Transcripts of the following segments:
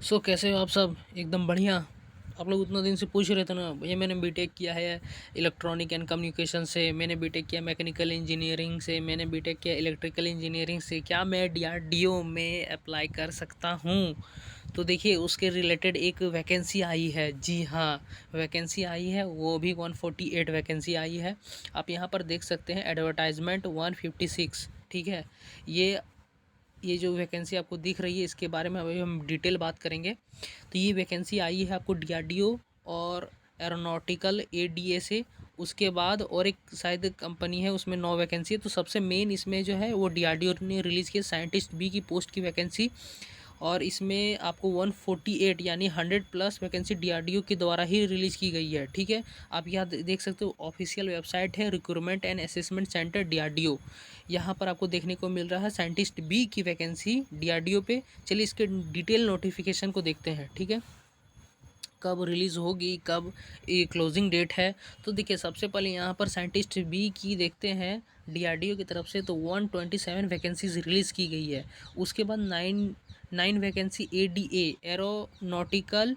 सो कैसे हो आप सब? एकदम बढ़िया। आप लोग उतना दिन से पूछ रहे थे ना भैया, मैंने बीटेक किया है इलेक्ट्रॉनिक एंड कम्युनिकेशन से, मैंने बीटेक किया मैकेनिकल इंजीनियरिंग से, मैंने बीटेक किया इलेक्ट्रिकल इंजीनियरिंग से, क्या मैं डीआरडीओ में अप्लाई कर सकता हूँ? तो देखिए उसके रिलेटेड एक वैकेंसी आई है। जी हाँ, वैकेंसी आई है, वो भी 148 वैकेंसी आई है। आप यहाँ पर देख सकते हैं एडवर्टाइजमेंट 156। ठीक है, ये जो वैकेंसी आपको दिख रही है इसके बारे में अभी हम डिटेल बात करेंगे। तो ये वैकेंसी आई है आपको डीआरडीओ और एरोनॉटिकल एडीए से। उसके बाद और एक शायद कंपनी है, उसमें 9 वैकेंसी है। तो सबसे मेन इसमें जो है वो डीआरडीओ ने रिलीज़ किया साइंटिस्ट बी की पोस्ट की वैकेंसी। और इसमें आपको 148 यानी 100 प्लस वैकेंसी डीआरडीओ के द्वारा ही रिलीज़ की गई है। ठीक है, आप यहाँ देख सकते हो, ऑफिशियल वेबसाइट है recruitment and assessment centre DRDO. यहाँ पर आपको देखने को मिल रहा है साइंटिस्ट बी की वैकेंसी डीआरडीओ पे। चलिए इसके डिटेल नोटिफिकेशन को देखते हैं। ठीक है, कब रिलीज़ होगी, कब ये क्लोजिंग डेट है। तो देखिए सबसे पहले यहाँ पर साइंटिस्ट बी की देखते हैं डीआरडीओ की तरफ से, तो 127 वैकेंसीज रिलीज़ की गई है। उसके बाद nine vacancy ADA aeronautical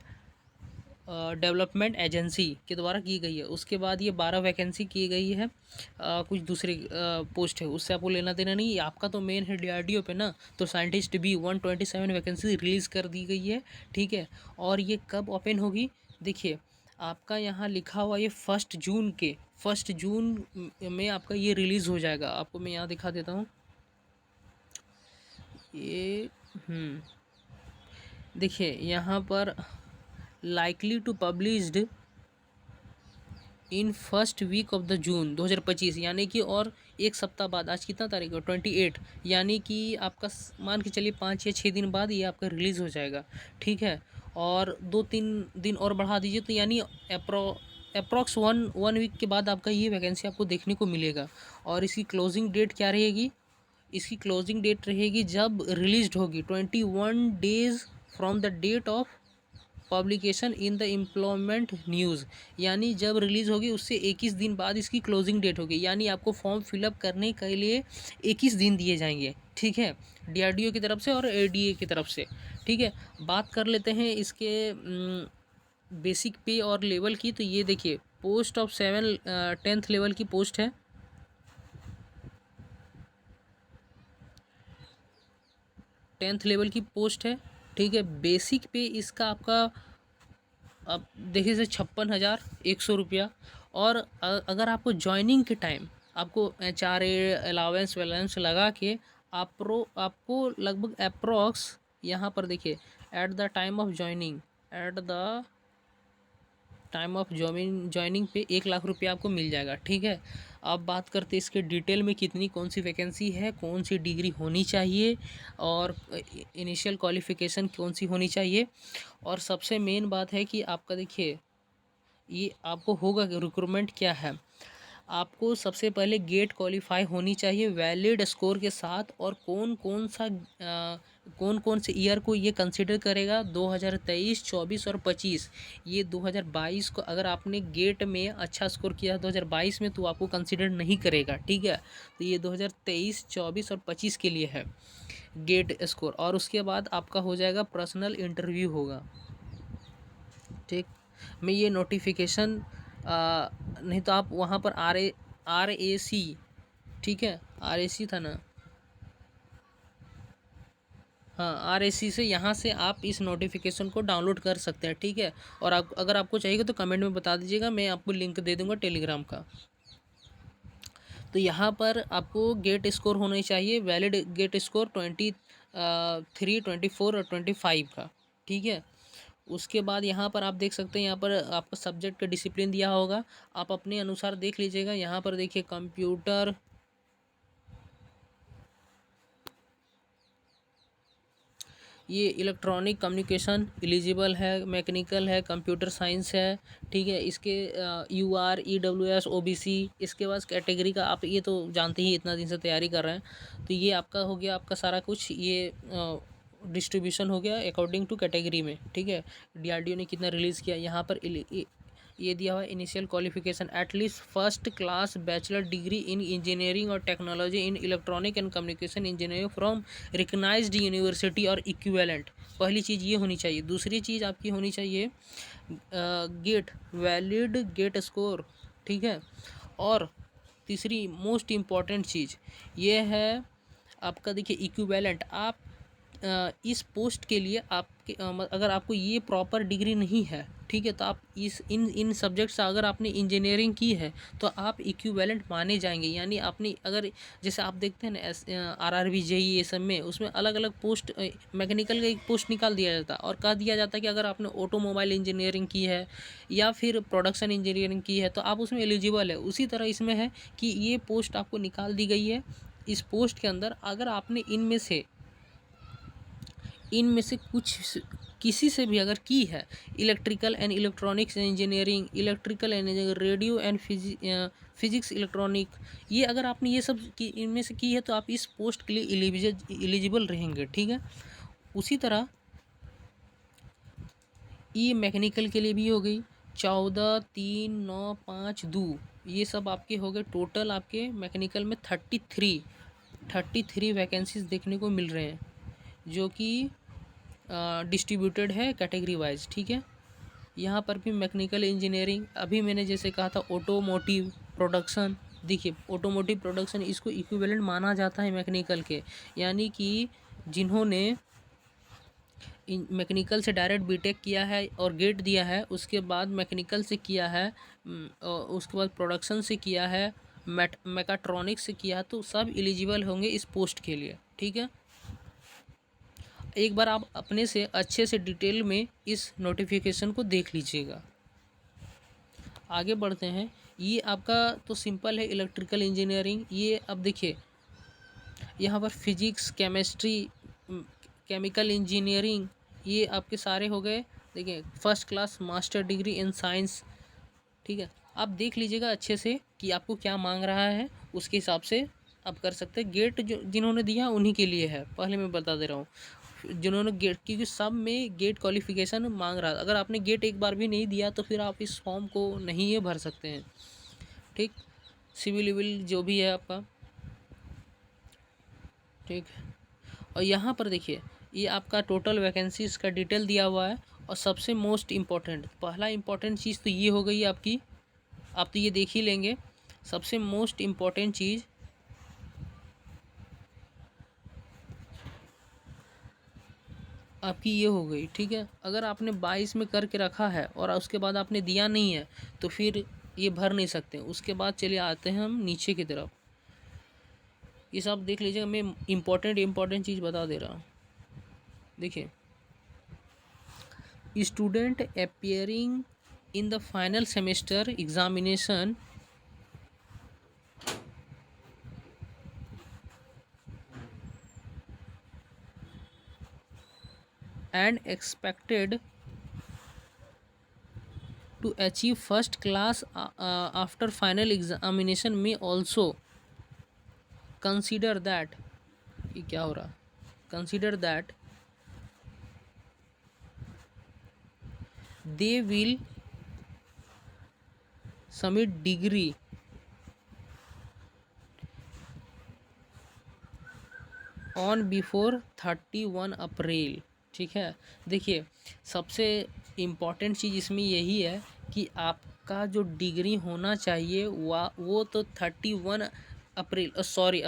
development agency के द्वारा की गई है। उसके बाद ये 12 वैकेंसी की गई है। कुछ दूसरी पोस्ट है, उससे आपको लेना देना नहीं, ये आपका तो मेन है डीआरडीओ पे ना। तो साइंटिस्ट भी 127 वैकेंसी रिलीज़ कर दी गई है। ठीक है, और ये कब ओपन होगी? देखिए आपका यहाँ लिखा हुआ ये 1 जून में आपका ये रिलीज़ हो जाएगा। आपको मैं यहाँ दिखा देता हूँ ये। देखिए यहाँ पर likely to published in first week of the June 2025, यानी कि और एक सप्ताह बाद, आज कितना तारीख है 28, यानी कि आपका मान के चलिए 5 या 6 दिन बाद ये आपका रिलीज़ हो जाएगा। ठीक है, और 2-3 दिन और बढ़ा दीजिए तो यानी अप्रॉक्स वन वीक के बाद आपका ये वैकेंसी आपको देखने को मिलेगा। और इसकी क्लोजिंग डेट क्या रहेगी? इसकी क्लोजिंग डेट रहेगी जब रिलीज होगी 21 days from the date of publication in the employment news, यानी जब रिलीज़ होगी उससे 21 दिन बाद इसकी क्लोजिंग डेट होगी। यानी आपको फॉर्म फिलअप करने के लिए 21 दिन दिए जाएंगे। ठीक है, डीआरडीओ की तरफ से और एडीए की तरफ से। ठीक है, बात कर लेते हैं इसके बेसिक पे और लेवल की। तो ये देखिए पोस्ट ऑफ 10th लेवल की पोस्ट है। 10th लेवल की पोस्ट है। ठीक है, बेसिक पे इसका आपका अब देखिए से 56,100 रुपया। और अगर आपको ज्वाइनिंग के टाइम आपको HRA अलावेंस वैलेंस लगा के आपको लगभग अप्रॉक्स यहाँ पर देखिए at the time of joining, at the time of joining पे 1 लाख रुपया आपको मिल जाएगा। ठीक है, अब बात करते हैं इसके डिटेल में कितनी कौन सी वैकेंसी है, कौन सी डिग्री होनी चाहिए और इनिशियल क्वालिफ़िकेशन कौन सी होनी चाहिए। और सबसे मेन बात है कि आपका देखिए ये आपको होगा कि रिक्रूटमेंट क्या है। आपको सबसे पहले गेट क्वालिफाई होनी चाहिए वैलिड स्कोर के साथ। और कौन कौन से ईयर को ये कंसिडर करेगा? 2023, 24 और 25। ये 2022 को अगर आपने गेट में अच्छा स्कोर किया 2022 में तो आपको कंसिडर नहीं करेगा। ठीक है, तो ये 2023, 24 और 25 के लिए है गेट स्कोर। और उसके बाद आपका हो जाएगा पर्सनल इंटरव्यू होगा। ठीक, मैं ये नोटिफिकेशन नहीं तो आप वहाँ पर RAC, ठीक है RAC था ना, हाँ RAC से यहाँ से आप इस नोटिफिकेशन को डाउनलोड कर सकते हैं। ठीक है, और आप अगर आपको चाहिए तो कमेंट में बता दीजिएगा, मैं आपको लिंक दे दूँगा टेलीग्राम का। तो यहाँ पर आपको गेट स्कोर होना चाहिए वैलिड गेट स्कोर 23, 24 और 25 का। ठीक है, उसके बाद यहाँ पर आप देख सकते हैं, यहाँ पर आपका सब्जेक्ट का डिसिप्लिन दिया होगा, आप अपने अनुसार देख लीजिएगा। यहाँ पर देखिए कंप्यूटर, ये इलेक्ट्रॉनिक कम्युनिकेशन एलिजिबल है, मैकेनिकल है, कंप्यूटर साइंस है। ठीक है, इसके UR EWS OBC, इसके बाद कैटेगरी का आप ये तो जानते ही, इतना दिन से तैयारी कर रहे हैं। तो ये आपका हो गया, आपका सारा कुछ ये डिस्ट्रीब्यूशन हो गया अकॉर्डिंग टू कैटेगरी में। ठीक है, डीआरडीओ ने कितना रिलीज़ किया, यहाँ पर ये दिया हुआ है initial qualification at least first class bachelor degree in engineering or technology in electronic and communication engineering from recognised university or equivalent. पहली चीज़ ये होनी चाहिए। दूसरी चीज़ आपकी होनी चाहिए गेट वैलिड गेट स्कोर, ठीक है। और तीसरी मोस्ट इम्पॉर्टेंट चीज़ ये है आपका, देखिए इक्विवेलेंट। आप इस पोस्ट के लिए आपके अगर आपको ये प्रॉपर डिग्री नहीं है, ठीक है, तो आप इस इन सब्जेक्ट से अगर आपने इंजीनियरिंग की है तो आप इक्विवेलेंट माने जाएंगे। यानी आपने अगर जैसे आप देखते हैं ना आरआरबी जेई ये सब में, उसमें अलग अलग पोस्ट मैकेनिकल का एक पोस्ट निकाल दिया जाता है और कह दिया जाता है कि अगर आपने ऑटोमोबाइल इंजीनियरिंग की है या फिर प्रोडक्शन इंजीनियरिंग की है तो आप उसमें एलिजिबल है। उसी तरह इसमें है कि ये पोस्ट आपको निकाल दी गई है। इस पोस्ट के अंदर अगर आपने इनमें से कुछ किसी से भी अगर की है, electrical and electronics engineering, electrical and radio and physics electronic, ये अगर आपने ये सब की इनमें से की है तो आप इस पोस्ट के लिए एलिजिबल रहेंगे, ठीक है। उसी तरह ये मैकेनिकल के लिए भी हो गई 14, 3, 9, 5, 2, ये सब आपके हो गए। टोटल आपके मैकेनिकल में 33 वैकेंसीज देखने को मिल रहे हैं जो कि डिस्ट्रीब्यूटेड है कैटेगरी वाइज, ठीक है। यहाँ पर भी मैकेनिकल इंजीनियरिंग, अभी मैंने जैसे कहा था ऑटोमोटिव प्रोडक्शन, देखिए ऑटोमोटिव प्रोडक्शन इसको इक्विवेलेंट माना जाता है मैकेनिकल के। यानी कि जिन्होंने मैकेनिकल से डायरेक्ट बीटेक किया है और गेट दिया है, उसके बाद मैकेनिकल से किया है, और उसके बाद प्रोडक्शन से किया है, मैकाट्रॉनिक्स से किया है, तो सब एलिजिबल होंगे इस पोस्ट के लिए, ठीक है। एक बार आप अपने से अच्छे से डिटेल में इस नोटिफिकेशन को देख लीजिएगा। आगे बढ़ते हैं। ये आपका तो सिंपल है इलेक्ट्रिकल इंजीनियरिंग। ये अब देखिए यहाँ पर फिजिक्स, केमिस्ट्री, केमिकल इंजीनियरिंग, ये आपके सारे हो गए। देखिए first class master degree in science, ठीक है। आप देख लीजिएगा अच्छे से कि आपको क्या मांग रहा है, उसके हिसाब से आप कर सकते हैं। गेट जो जिन्होंने दिया उन्हीं के लिए है, पहले मैं बता दे रहा हूँ। जिन्होंने गेट, क्योंकि सब में गेट क्वालिफिकेशन मांग रहा है। अगर आपने गेट एक बार भी नहीं दिया तो फिर आप इस फॉर्म को नहीं ये भर सकते हैं, ठीक। सिविल विल जो भी है आपका, ठीक। और यहाँ पर देखिए ये आपका टोटल वैकेंसीज का डिटेल दिया हुआ है। और सबसे मोस्ट इम्पॉर्टेंट, पहला इम्पॉर्टेंट चीज़ तो ये हो गई आपकी, आप तो ये देख ही लेंगे। सबसे मोस्ट इम्पॉर्टेंट चीज़ आपकी ये हो गई, ठीक है। अगर आपने 22 में करके रखा है और उसके बाद आपने दिया नहीं है तो फिर ये भर नहीं सकते। उसके बाद चलिए आते हैं हम नीचे की तरफ। ये सब देख लीजिएगा, मैं इम्पॉर्टेंट चीज़ बता दे रहा हूँ। देखिए student appearing in the final semester examination and expected to achieve first class after final examination may also consider that, ये क्या हो रहा, consider that they will submit degree on before 31 अप्रैल, ठीक है। देखिए सबसे इम्पॉर्टेंट चीज़ इसमें यही है कि आपका जो डिग्री होना चाहिए वो तो 31 अप्रैल, सॉरी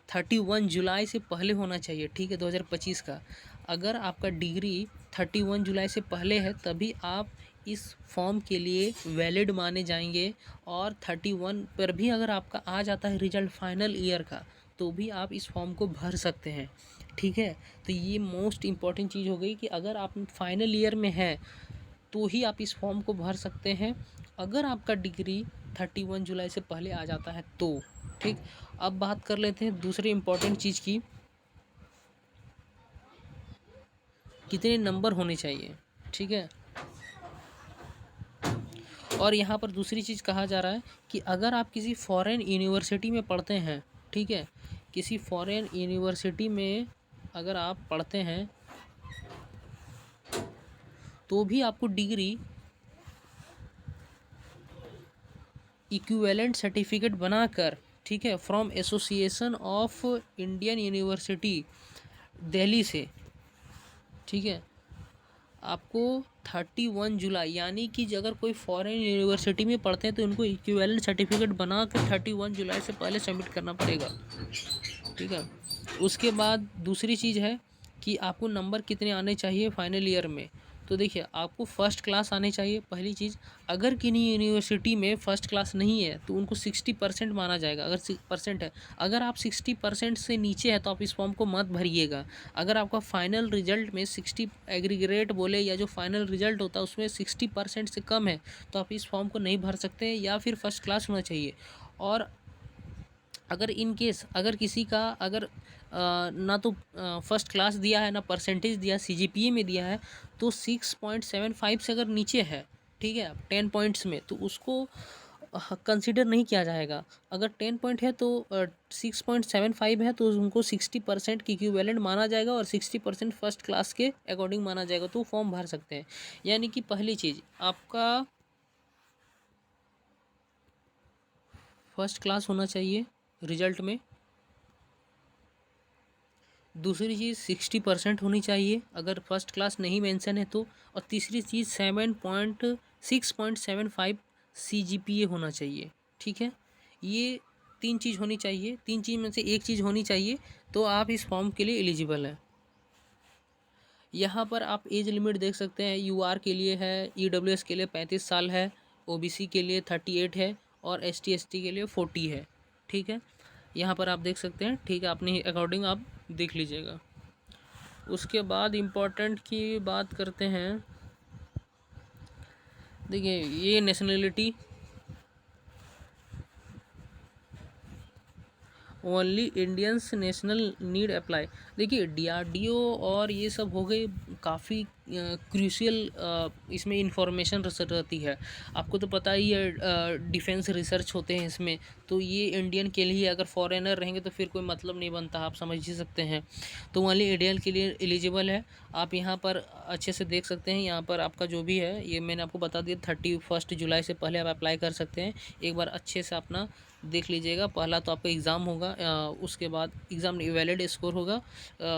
31 जुलाई से पहले होना चाहिए, ठीक है, 2025 का। अगर आपका डिग्री 31 जुलाई से पहले है तभी आप इस फॉर्म के लिए वैलिड माने जाएंगे। और 31 पर भी अगर आपका आ जाता है रिजल्ट फाइनल ईयर का तो भी आप इस फॉर्म को भर सकते हैं, ठीक है। तो ये मोस्ट इम्पॉर्टेंट चीज़ हो गई कि अगर आप फाइनल ईयर में हैं तो ही आप इस फॉर्म को भर सकते हैं। अगर आपका डिग्री 31 जुलाई से पहले आ जाता है तो, ठीक। अब बात कर लेते हैं दूसरी इम्पॉर्टेंट चीज़ की, कितने नंबर होने चाहिए, ठीक है। और यहाँ पर दूसरी चीज़ कहा जा रहा है कि अगर आप किसी फॉरेन यूनिवर्सिटी में पढ़ते हैं, ठीक है, किसी फॉरेन यूनिवर्सिटी में अगर आप पढ़ते हैं तो भी आपको डिग्री इक्विवेलेंट सर्टिफिकेट बनाकर, ठीक है, from association of Indian university Delhi से, ठीक है, आपको 31 जुलाई, यानी कि अगर कोई फॉरेन यूनिवर्सिटी में पढ़ते हैं तो उनको इक्विवेलेंट सर्टिफिकेट बना कर 31 जुलाई से पहले सबमिट करना पड़ेगा, ठीक है। उसके बाद दूसरी चीज़ है कि आपको नंबर कितने आने चाहिए फाइनल ईयर में। तो देखिए, आपको फर्स्ट क्लास आने चाहिए पहली चीज़। अगर किन्हीं यूनिवर्सिटी में फ़र्स्ट क्लास नहीं है तो उनको 60% माना जाएगा, अगर 6% है। अगर आप 60% से नीचे है तो आप इस फॉर्म को मत भरिएगा। अगर आपका फाइनल रिजल्ट में 60 एग्रीगेट बोले या जो फाइनल रिजल्ट होता है उसमें 60% से कम है तो आप इस फॉर्म को नहीं भर सकते, या फिर फर्स्ट क्लास होना चाहिए। और अगर इन केस अगर किसी का अगर ना तो फर्स्ट क्लास दिया है ना परसेंटेज दिया, सीजीपीए में दिया है, तो 6.75 से अगर नीचे है, ठीक है, 10 पॉइंट्स में, तो उसको कंसिडर नहीं किया जाएगा। अगर 10 पॉइंट है तो 6.75 है तो उनको 60% की इक्विवेलेंट माना जाएगा और 60% फर्स्ट क्लास के अकॉर्डिंग माना जाएगा, तो फॉर्म भर सकते हैं। यानी कि पहली चीज़ आपका फर्स्ट क्लास होना चाहिए रिजल्ट में। दूसरी चीज़ 60% होनी चाहिए अगर फर्स्ट क्लास नहीं मेंशन है तो। और तीसरी चीज़ 6.75 सीजीपीए होना चाहिए, ठीक है। ये तीन चीज़ होनी चाहिए, तीन चीज़ में से एक चीज़ होनी चाहिए तो आप इस फॉर्म के लिए एलिजिबल हैं। यहाँ पर आप एज लिमिट देख सकते हैं, यूआर के लिए है, ईडब्ल्यूएस के लिए 35 साल है, ओबीसी के लिए 38 है और एसटी एसटी के लिए 40 है, ठीक है। यहाँ पर आप देख सकते हैं, ठीक है, अपने अकॉर्डिंग आप देख लीजिएगा। उसके बाद इम्पोर्टेंट की बात करते हैं। देखिए, ये nationality only Indians national need apply. देखिए, डीआरडीओ और ये सब हो गए काफ़ी क्रूशियल, इसमें इंफॉर्मेशन रहती है। आपको तो पता ही है, डिफेंस रिसर्च होते हैं इसमें, तो ये इंडियन के लिए, अगर फॉरेनर रहेंगे तो फिर कोई मतलब नहीं बनता, आप समझ ही सकते हैं। तो ओनली इंडियन के लिए एलिजिबल है। आप यहाँ पर अच्छे से देख सकते हैं, यहाँ पर आपका जो भी है ये मैंने आपको बता दिया, 31 जुलाई से पहले आप अप्लाई कर सकते हैं। एक बार अच्छे से अपना देख लीजिएगा। पहला तो आपका एग्ज़ाम होगा, उसके बाद एग्ज़ाम वैलिड स्कोर होगा,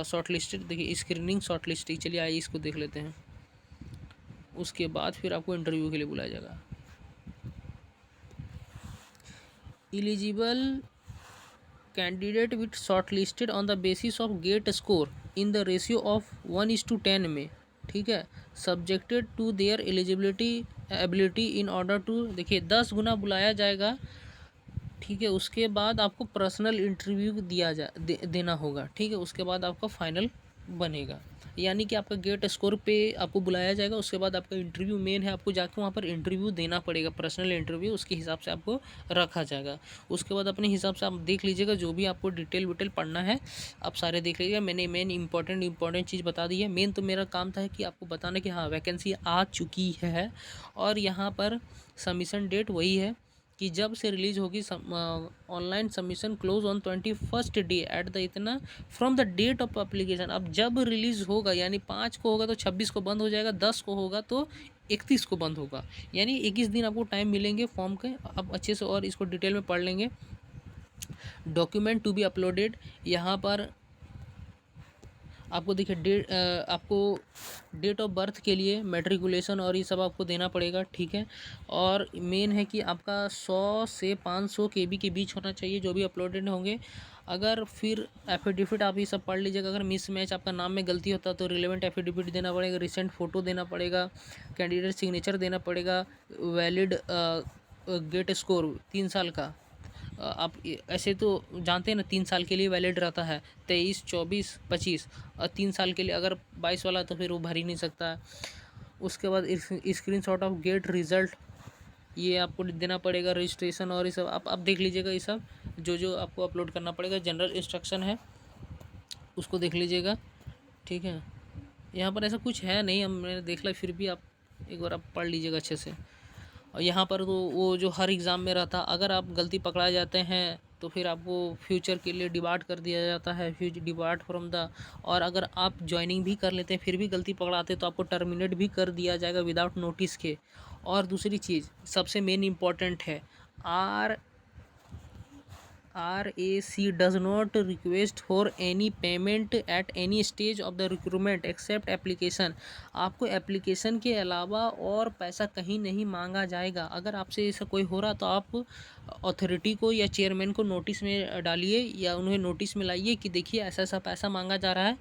शॉर्ट लिस्टेड, देखिए स्क्रीनिंग शॉर्ट लिस्टिंग, चलिए आइए इसको देख लेते हैं। उसके बाद फिर आपको इंटरव्यू के लिए बुलाया जाएगा। Eligible candidate with shortlisted on the basis of GATE score in the ratio of 1:10 में, ठीक है, subjected to their ability in order to, देखिए 10 गुना बुलाया जाएगा, ठीक है। उसके बाद आपको पर्सनल इंटरव्यू देना होगा, ठीक है। उसके बाद आपका फाइनल बनेगा, यानी कि आपका गेट स्कोर पे आपको बुलाया जाएगा। उसके बाद आपका इंटरव्यू मेन है, आपको जाकर वहाँ पर इंटरव्यू देना पड़ेगा, पर्सनल इंटरव्यू, उसके हिसाब से आपको रखा जाएगा। उसके बाद अपने हिसाब से आप देख लीजिएगा, जो भी आपको डिटेल विटेल पढ़ना है आप सारे देख लीजिएगा। मैंने मेन इंपॉर्टेंट चीज़ बता दी है। मेन तो मेरा काम था कि आपको बताना कि हाँ वैकेंसी आ चुकी है, और यहाँ पर सबमिशन डेट वही है कि जब से रिलीज़ होगी। Online submission close on 21 day at the इतना from the date of application. अब जब रिलीज़ होगा, यानी 5 को होगा तो 26 को बंद हो जाएगा, 10 को होगा तो 31 को बंद होगा, यानी 21 दिन आपको टाइम मिलेंगे फॉर्म के। आप अच्छे से और इसको डिटेल में पढ़ लेंगे। डॉक्यूमेंट टू बी अपलोडेड, यहाँ पर आपको देखिए आपको डेट ऑफ बर्थ के लिए मैट्रिकुलेशन और ये सब आपको देना पड़ेगा, ठीक है। और मेन है कि आपका 100 से 500 KB के बीच होना चाहिए जो भी अपलोडेड होंगे। अगर फिर एफिडेविट आप ये सब पढ़ लीजिएगा, अगर मिस मैच आपका नाम में गलती होता है तो रिलेवेंट एफिडेविट देना पड़ेगा, रिसेंट फ़ोटो देना पड़ेगा, कैंडिडेट सिग्नेचर देना पड़ेगा, वैलिड गेट स्कोर 3 साल का। आप ऐसे तो जानते हैं ना, 3 साल के लिए वैलिड रहता है, 23, 24, 25, और 3 साल के लिए। अगर 22 वाला तो फिर वो भर ही नहीं सकता है। उसके बाद स्क्रीनशॉट ऑफ गेट रिज़ल्ट, ये आपको देना पड़ेगा, रजिस्ट्रेशन और ये सब आप देख लीजिएगा। ये सब जो आपको अपलोड करना पड़ेगा, जनरल इंस्ट्रक्शन है उसको देख लीजिएगा, ठीक है। यहाँ पर ऐसा कुछ है नहीं, हम मैंने देख लिया, फिर भी आप एक बार आप पढ़ लीजिएगा अच्छे से। और यहाँ पर तो वो जो हर एग्ज़ाम में रहता, अगर आप गलती पकड़ा जाते हैं तो फिर आपको फ्यूचर के लिए डिबार्ट कर दिया जाता है, डिबार्ट फ्रॉम द। और अगर आप ज्वाइनिंग भी कर लेते हैं फिर भी गलती पकड़ाते तो आपको टर्मिनेट भी कर दिया जाएगा विदाउट नोटिस के। और दूसरी चीज़ सबसे मेन इम्पॉर्टेंट है, RAC does not request for any payment at any stage of the recruitment except application। आपको एप्लीकेशन के अलावा और पैसा कहीं नहीं मांगा जाएगा। अगर आपसे ऐसा कोई हो रहा तो आप अथॉरिटी को या चेयरमैन को नोटिस में डालिए या उन्हें नोटिस में लाइए कि देखिए ऐसा ऐसा पैसा मांगा जा रहा है,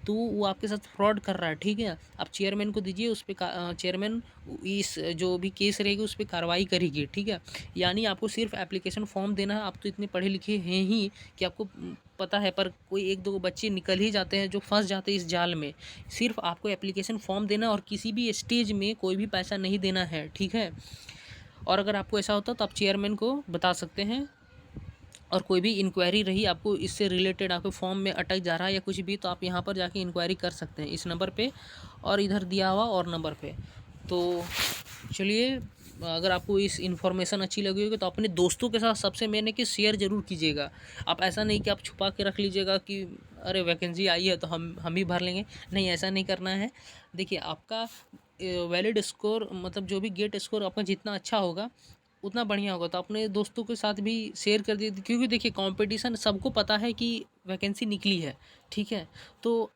तो वो आपके साथ फ्रॉड कर रहा है, ठीक है। आप चेयरमैन को दीजिए, उस पर चेयरमैन इस जो भी केस रहेगी उस पर कार्रवाई करेगी, ठीक है। यानी आपको सिर्फ एप्लीकेशन फॉर्म देना है। आप तो इतने पढ़े लिखे हैं ही कि आपको पता है, पर कोई एक दो बच्चे निकल ही जाते हैं जो फंस जाते हैं इस जाल में। सिर्फ आपको एप्लीकेशन फॉर्म देना और किसी भी स्टेज में कोई भी पैसा नहीं देना है, ठीक है। और अगर आपको ऐसा होता तो आप चेयरमैन को बता सकते हैं, और कोई भी इंक्वायरी रही आपको इससे रिलेटेड, आपके फॉर्म में अटक जा रहा है या कुछ भी, तो आप यहाँ पर जाके इंक्वायरी कर सकते हैं इस नंबर पे और इधर दिया हुआ और नंबर पे। तो चलिए, अगर आपको इस इन्फॉर्मेशन अच्छी लगी होगी तो अपने दोस्तों के साथ सबसे मैंने कि शेयर ज़रूर कीजिएगा। आप ऐसा नहीं कि आप छुपा के रख लीजिएगा कि अरे वैकेंसी आई है तो हम ही भर लेंगे, नहीं, ऐसा नहीं करना है। देखिए, आपका वैलिड स्कोर मतलब जो भी गेट स्कोर आपका जितना अच्छा होगा उतना बढ़िया होगा, तो अपने दोस्तों के साथ भी शेयर कर दीजिए, क्योंकि देखिए कंपटीशन सबको पता है कि वैकेंसी निकली है, ठीक है। तो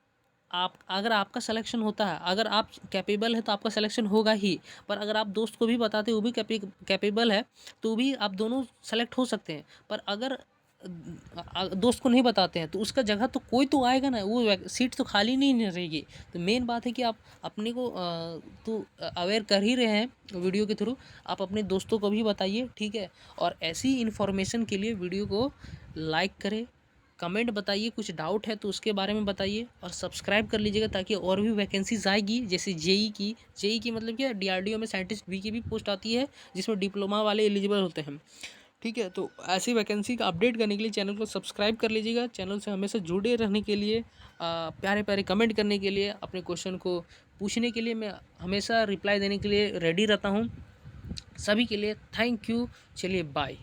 आप अगर आपका सिलेक्शन होता है, अगर आप कैपेबल है तो आपका सिलेक्शन होगा ही, पर अगर आप दोस्त को भी बताते वो भी कैपेबल है तो भी आप दोनों सेलेक्ट हो सकते हैं। पर अगर दोस्त को नहीं बताते हैं तो उसका जगह तो कोई तो आएगा ना, वो सीट तो खाली नहीं रहेगी। तो मेन बात है कि आप अपने को तो अवेयर कर ही रहे हैं वीडियो के थ्रू, आप अपने दोस्तों को भी बताइए, ठीक है। और ऐसी इन्फॉर्मेशन के लिए वीडियो को लाइक करें, कमेंट बताइए, कुछ डाउट है तो उसके बारे में बताइए, और सब्सक्राइब कर लीजिएगा ताकि और भी वैकेंसीज आएगी। जैसे जेई की मतलब क्या, DRDO में साइंटिस्ट बी की भी पोस्ट आती है जिसमें डिप्लोमा वाले एलिजिबल होते हैं, ठीक है। तो ऐसी वैकेंसी का अपडेट करने के लिए चैनल को सब्सक्राइब कर लीजिएगा। चैनल से हमेशा जुड़े रहने के लिए, प्यारे प्यारे कमेंट करने के लिए, अपने क्वेश्चन को पूछने के लिए मैं हमेशा रिप्लाई देने के लिए रेडी रहता हूँ। सभी के लिए थैंक यू। चलिए बाय।